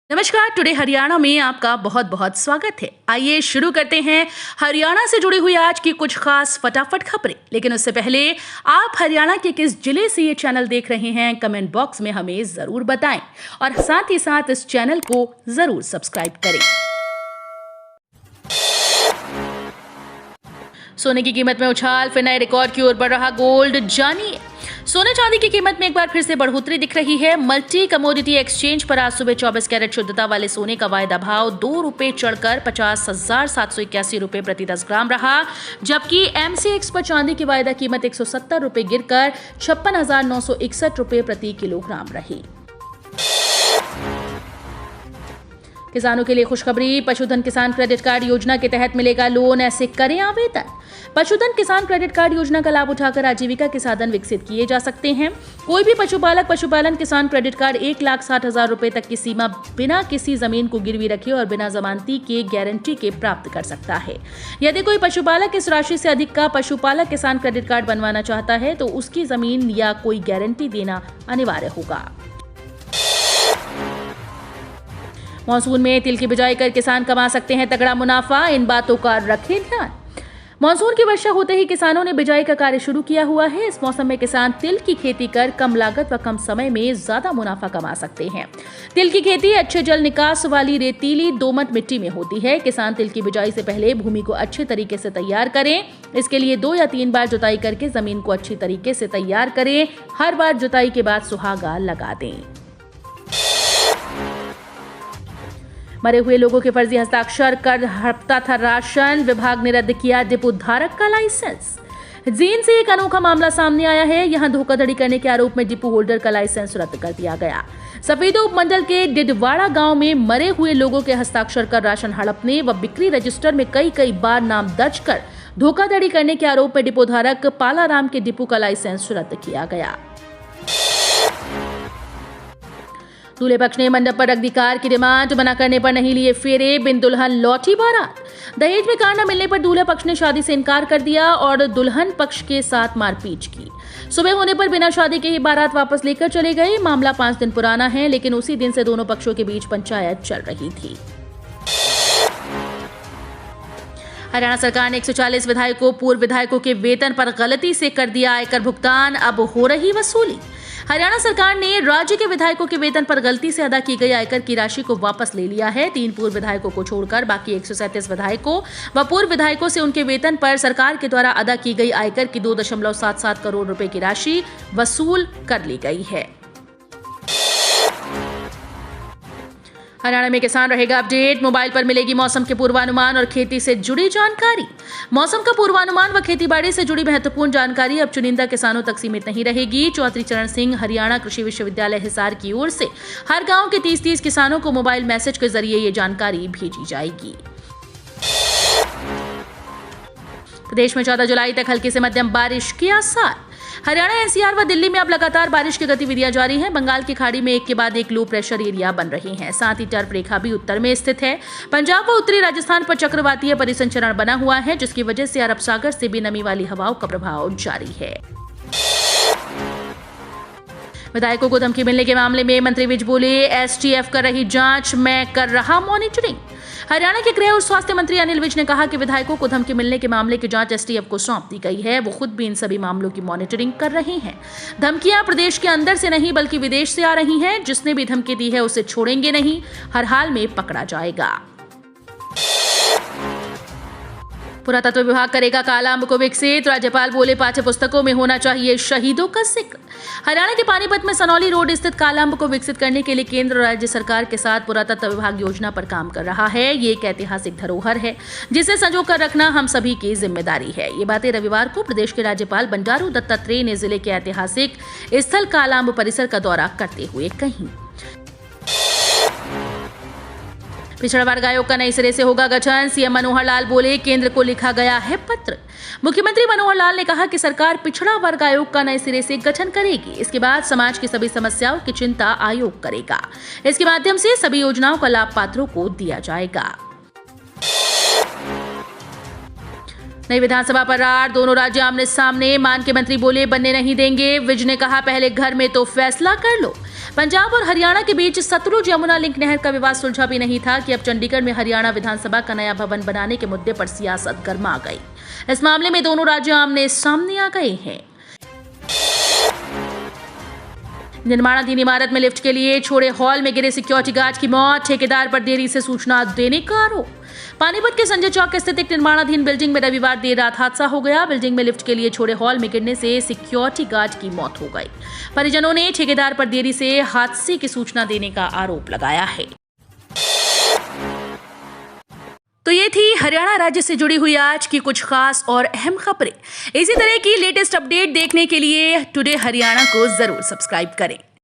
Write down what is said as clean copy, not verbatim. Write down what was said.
नमस्कार। टुडे हरियाणा में आपका बहुत बहुत स्वागत है। आइए शुरू करते हैं हरियाणा से जुड़ी हुई आज की कुछ खास फटाफट खबरें। लेकिन उससे पहले आप हरियाणा के किस जिले से ये चैनल देख रहे हैं कमेंट बॉक्स में हमें जरूर बताएं और साथ ही साथ इस चैनल को जरूर सब्सक्राइब करें। सोने की कीमत में उछाल, फिर नए रिकॉर्ड की ओर बढ़ रहा गोल्ड। जानिए सोने चांदी की कीमत में एक बार फिर से बढ़ोतरी दिख रही है। मल्टी कमोडिटी एक्सचेंज पर आज सुबह 24 कैरेट शुद्धता वाले सोने का वायदा भाव 2 रुपए चढ़कर 50,781 रुपए प्रति 10 ग्राम रहा, जबकि MCX पर चांदी की वायदा कीमत 170 रुपए गिरकर 56,961 रुपए प्रति किलोग्राम रही। किसानों के लिए खुशखबरी, पशुधन किसान क्रेडिट कार्ड योजना के तहत मिलेगा लोन, ऐसे करें आवेदन। पशुधन किसान क्रेडिट कार्ड योजना का लाभ उठाकर आजीविका के साधन विकसित किए जा सकते हैं। कोई भी पशुपालक पशुपालन किसान क्रेडिट कार्ड 1,60,000 रुपए तक की सीमा बिना किसी जमीन को गिरवी रखे और बिना जमानती के गारंटी के प्राप्त कर सकता है। यदि कोई पशुपालक इस राशि से अधिक का पशुपालक किसान क्रेडिट कार्ड बनवाना चाहता है तो उसकी जमीन या कोई गारंटी देना अनिवार्य होगा। मॉनसून में तिल की बिजाई कर किसान कमा सकते हैं तगड़ा मुनाफा, इन बातों का रखें ध्यान। मॉनसून की वर्षा होते ही किसानों ने बिजाई का कार्य शुरू किया हुआ है। इस मौसम में किसान तिल की खेती कर कम लागत व कम समय में ज्यादा मुनाफा कमा सकते हैं। तिल की खेती अच्छे जल निकास वाली रेतीली दोमट मिट्टी में होती है। किसान तिल की बिजाई से पहले भूमि को अच्छे तरीके से तैयार करें। इसके लिए 2 या 3 बार जुताई करके जमीन को अच्छी तरीके से तैयार करें। हर बार जुताई के बाद सुहागा लगा दें। मरे हुए लोगों के फर्जी हस्ताक्षर कर हड़पता था राशन, विभाग ने रद्द किया डिपो धारक का लाइसेंस। जींद से एक अनोखा मामला सामने आया है। यहां धोखाधड़ी करने के आरोप में डिपो होल्डर का लाइसेंस रद्द कर दिया गया। सफेदो उपमंडल के डिडवाड़ा गांव में मरे हुए लोगों के हस्ताक्षर कर राशन हड़पने व बिक्री रजिस्टर में कई बार नाम दर्ज कर धोखाधड़ी करने के आरोप में डिपो धारक पालाराम के डिपो का लाइसेंस रद्द किया गया। दूल्हे पक्ष ने मंडप पर रख दी कार की डिमांड, मना करने पर नहीं लिए फेरे, बिन दुल्हन लौटी बारात। दहेज में कार न मिलने पर दूल्हे पक्ष ने शादी से इनकार कर दिया और दुल्हन पक्ष के साथ मारपीट की। सुबह होने पर बिना शादी के ही बारात वापस लेकर चले गए। मामला 5 दिन पुराना है, लेकिन उसी दिन से दोनों पक्षों के बीच पंचायत चल रही थी। हरियाणा सरकार ने 140 विधायकों पूर्व विधायकों के वेतन पर गलती से कर दिया आयकर भुगतान, अब हो रही वसूली। हरियाणा सरकार ने राज्य के विधायकों के वेतन पर गलती से अदा की गई आयकर की राशि को वापस ले लिया है। 3 पूर्व विधायकों को छोड़कर बाकी 137 विधायकों व पूर्व विधायकों से उनके वेतन पर सरकार के द्वारा अदा की गई आयकर की 2.77 करोड़ रुपए की राशि वसूल कर ली गई है। हरियाणा में किसान रहेगा अपडेट, मोबाइल पर मिलेगी मौसम के पूर्वानुमान और खेती से जुड़ी जानकारी। मौसम का पूर्वानुमान व खेतीबाड़ी से जुड़ी महत्वपूर्ण जानकारी अब चुनिंदा किसानों तक सीमित नहीं रहेगी। चौधरी चरण सिंह हरियाणा कृषि विश्वविद्यालय हिसार की ओर से हर गांव के 30 किसानों को मोबाइल मैसेज के जरिए ये जानकारी भेजी जाएगी। प्रदेश में 14 जुलाई तक हल्की से मध्यम बारिश के आसार। हरियाणा, NCR व दिल्ली में अब लगातार बारिश की गतिविधियां जारी हैं। बंगाल की खाड़ी में एक के बाद एक लो प्रेशर एरिया बन रहे हैं। साथ ही टर्फ रेखा भी उत्तर में स्थित है। पंजाब व उत्तरी राजस्थान पर चक्रवातीय परिसंचरण बना हुआ है, जिसकी वजह से अरब सागर से भी नमी वाली हवाओं का प्रभाव जारी है। विधायकों को धमकी मिलने के मामले में मंत्री विज बोले, STF कर रही जांच, मैं कर रहा मॉनिटरिंग। हरियाणा के गृह और स्वास्थ्य मंत्री अनिल विज ने कहा कि विधायकों को धमकी मिलने के मामले की जांच STF को सौंप दी गई है। वो खुद भी इन सभी मामलों की मॉनिटरिंग कर रहे हैं। धमकियां प्रदेश के अंदर से नहीं बल्कि विदेश से आ रही हैं। जिसने भी धमकी दी है उसे छोड़ेंगे नहीं, हर हाल में पकड़ा जाएगा। पुरातत्व विभाग करेगा कालाअंब को विकसित, राज्यपाल बोले पाठ्य पुस्तकों में होना चाहिए शहीदों का जिक्र। हरियाणा के पानीपत में सनौली रोड स्थित कालाअंब को विकसित करने के लिए केंद्र और राज्य सरकार के साथ पुरातत्व विभाग योजना पर काम कर रहा है। ये एक ऐतिहासिक धरोहर है जिसे संजो कर रखना हम सभी की जिम्मेदारी है। ये बातें रविवार को प्रदेश के राज्यपाल बंडारू दत्तात्रेय ने जिले के ऐतिहासिक स्थल कालाअंब परिसर का दौरा करते हुए कही। पिछड़ा वर्ग आयोग का नए सिरे से होगा गठन, CM मनोहर लाल बोले, केंद्र को लिखा गया है पत्र। मुख्यमंत्री मनोहर लाल ने कहा कि सरकार पिछड़ा वर्ग आयोग का नए सिरे से गठन करेगी। इसके बाद समाज की सभी समस्याओं की चिंता आयोग करेगा। इसके माध्यम से सभी योजनाओं का लाभ पात्रों को दिया जाएगा। नई विधानसभा पर रार, दोनों राज्य आमने सामने, मान के मंत्री बोले बनने नहीं देंगे। विज ने कहा पहले घर में तो फैसला कर लो। पंजाब और हरियाणा के बीच सतलुज यमुना लिंक नहर का विवाद सुलझा भी नहीं था कि अब चंडीगढ़ में हरियाणा विधानसभा का नया भवन बनाने के मुद्दे पर सियासत गर्मा गई। इस मामले में दोनों राज्य आमने सामने आ गए हैं। निर्माणाधीन इमारत में लिफ्ट के लिए छोड़े हॉल में गिरे सिक्योरिटी गार्ड की मौत, ठेकेदार पर देरी से सूचना देने का आरोप। पानीपत के संजय चौक स्थित एक निर्माणाधीन बिल्डिंग में रविवार देर रात हादसा हो गया। बिल्डिंग में लिफ्ट के लिए छोड़े हॉल में गिरने से सिक्योरिटी गार्ड की मौत हो गई। परिजनों ने ठेकेदार पर देरी से हादसे की सूचना देने का आरोप लगाया है। तो ये थी हरियाणा राज्य से जुड़ी हुई आज की कुछ खास और अहम खबरें। इसी तरह की लेटेस्ट अपडेट देखने के लिए टुडे हरियाणा को जरूर सब्सक्राइब करें।